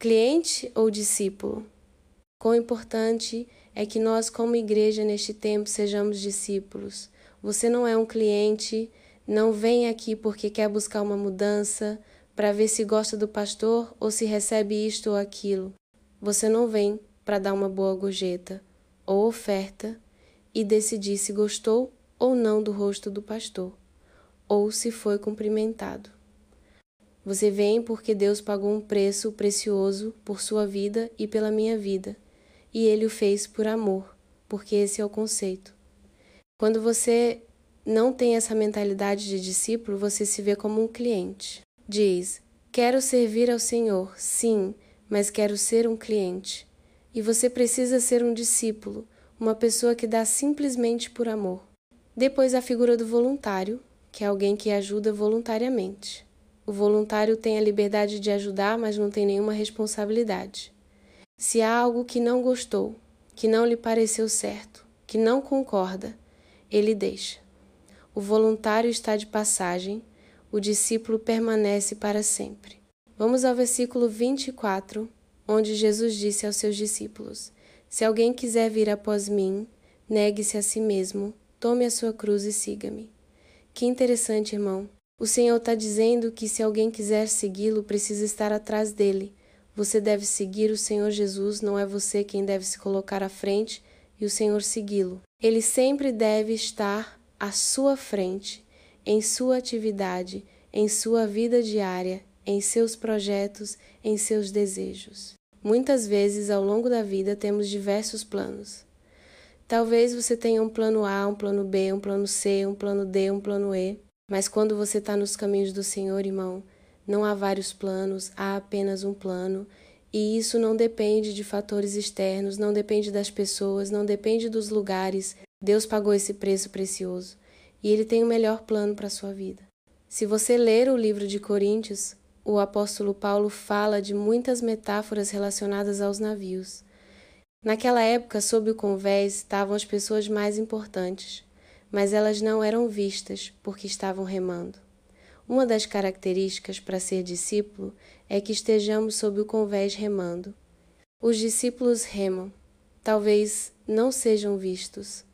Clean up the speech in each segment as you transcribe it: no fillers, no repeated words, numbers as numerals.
Cliente ou discípulo? Quão importante é que nós, como igreja, neste tempo, sejamos discípulos. Você não é um cliente, não vem aqui porque quer buscar uma mudança, para ver se gosta do pastor ou se recebe isto ou aquilo. Você não vem para dar uma boa gorjeta ou oferta e decidir se gostou ou não do rosto do pastor, ou se foi cumprimentado. Você vem porque Deus pagou um preço precioso por sua vida e pela minha vida, e Ele o fez por amor, porque esse é o conceito. Quando você não tem essa mentalidade de discípulo, você se vê como um cliente. Diz, quero servir ao Senhor, sim, mas quero ser um cliente. E você precisa ser um discípulo, uma pessoa que dá simplesmente por amor. Depois a figura do voluntário, que é alguém que ajuda voluntariamente. O voluntário tem a liberdade de ajudar, mas não tem nenhuma responsabilidade. Se há algo que não gostou, que não lhe pareceu certo, que não concorda, ele deixa. O voluntário está de passagem, o discípulo permanece para sempre. Vamos ao versículo 24, onde Jesus disse aos seus discípulos: Se alguém quiser vir após mim, negue-se a si mesmo, tome a sua cruz e siga-me. Que interessante, irmão. O Senhor está dizendo que se alguém quiser segui-lo, precisa estar atrás dele. Você deve seguir o Senhor Jesus, não é você quem deve se colocar à frente e o Senhor segui-lo. Ele sempre deve estar à sua frente, em sua atividade, em sua vida diária, em seus projetos, em seus desejos. Muitas vezes, ao longo da vida, temos diversos planos. Talvez você tenha um plano A, um plano B, um plano C, um plano D, um plano E. Mas quando você está nos caminhos do Senhor, irmão, não há vários planos, há apenas um plano. E isso não depende de fatores externos, não depende das pessoas, não depende dos lugares. Deus pagou esse preço precioso. E Ele tem o melhor plano para a sua vida. Se você ler o livro de Coríntios, o apóstolo Paulo fala de muitas metáforas relacionadas aos navios. Naquela época, sob o convés, estavam as pessoas mais importantes, mas elas não eram vistas porque estavam remando. Uma das características para ser discípulo é que estejamos sob o convés remando. Os discípulos remam. Talvez não sejam vistos,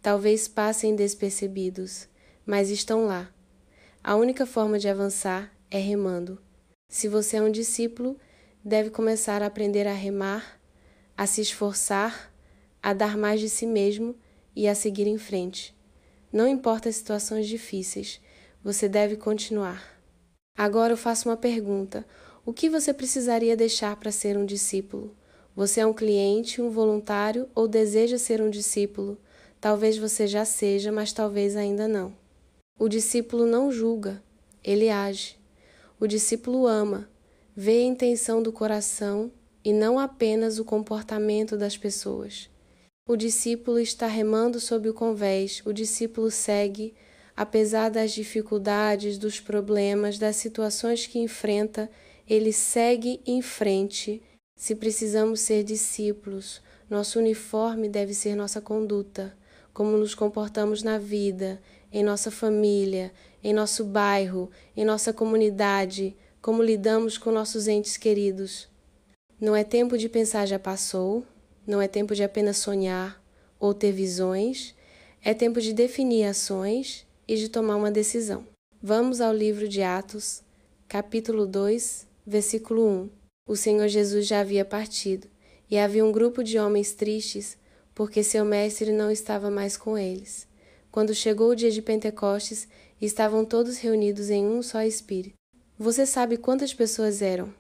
talvez passem despercebidos, mas estão lá. A única forma de avançar é remando. Se você é um discípulo, deve começar a aprender a remar, a se esforçar, a dar mais de si mesmo e a seguir em frente. Não importa as situações difíceis, você deve continuar. Agora eu faço uma pergunta. O que você precisaria deixar para ser um discípulo? Você é um cliente, um voluntário ou deseja ser um discípulo? Talvez você já seja, mas talvez ainda não. O discípulo não julga, ele age. O discípulo ama, vê a intenção do coração e não apenas o comportamento das pessoas. O discípulo está remando sob o convés, o discípulo segue, apesar das dificuldades, dos problemas, das situações que enfrenta, ele segue em frente. Se precisamos ser discípulos, nosso uniforme deve ser nossa conduta, como nos comportamos na vida, em nossa família, em nosso bairro, em nossa comunidade, como lidamos com nossos entes queridos. Não é tempo de pensar já passou, não é tempo de apenas sonhar ou ter visões, é tempo de definir ações e de tomar uma decisão. Vamos ao livro de Atos, capítulo 2, versículo 1. O Senhor Jesus já havia partido, e havia um grupo de homens tristes, porque seu mestre não estava mais com eles. Quando chegou o dia de Pentecostes, estavam todos reunidos em um só espírito. Você sabe quantas pessoas eram?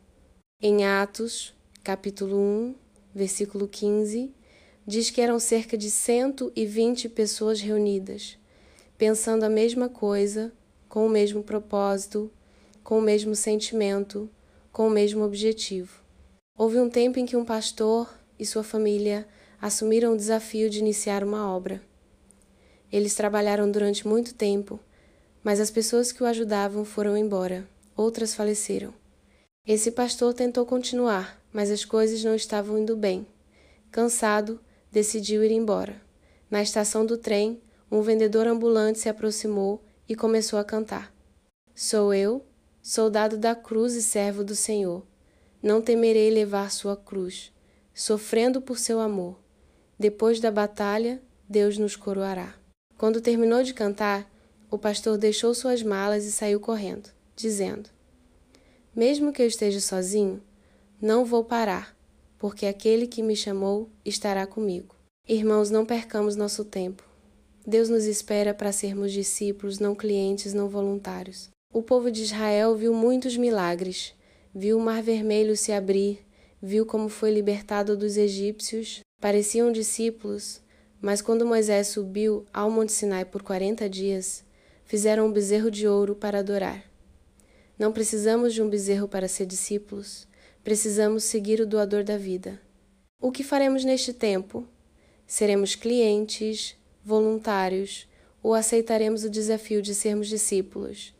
Em Atos, capítulo 1, versículo 15, diz que eram cerca de 120 pessoas reunidas, pensando a mesma coisa, com o mesmo propósito, com o mesmo sentimento, com o mesmo objetivo. Houve um tempo em que um pastor e sua família assumiram o desafio de iniciar uma obra. Eles trabalharam durante muito tempo, mas as pessoas que o ajudavam foram embora, outras faleceram. Esse pastor tentou continuar, mas as coisas não estavam indo bem. Cansado, decidiu ir embora. Na estação do trem, um vendedor ambulante se aproximou e começou a cantar. Sou eu, soldado da cruz e servo do Senhor. Não temerei levar sua cruz, sofrendo por seu amor. Depois da batalha, Deus nos coroará. Quando terminou de cantar, o pastor deixou suas malas e saiu correndo, dizendo: Mesmo que eu esteja sozinho, não vou parar, porque aquele que me chamou estará comigo. Irmãos, não percamos nosso tempo. Deus nos espera para sermos discípulos, não clientes, não voluntários. O povo de Israel viu muitos milagres, viu o Mar Vermelho se abrir, viu como foi libertado dos egípcios. Pareciam discípulos, mas quando Moisés subiu ao Monte Sinai por 40 dias, fizeram um bezerro de ouro para adorar. Não precisamos de um bezerro para ser discípulos, precisamos seguir o doador da vida. O que faremos neste tempo? Seremos clientes, voluntários, ou aceitaremos o desafio de sermos discípulos?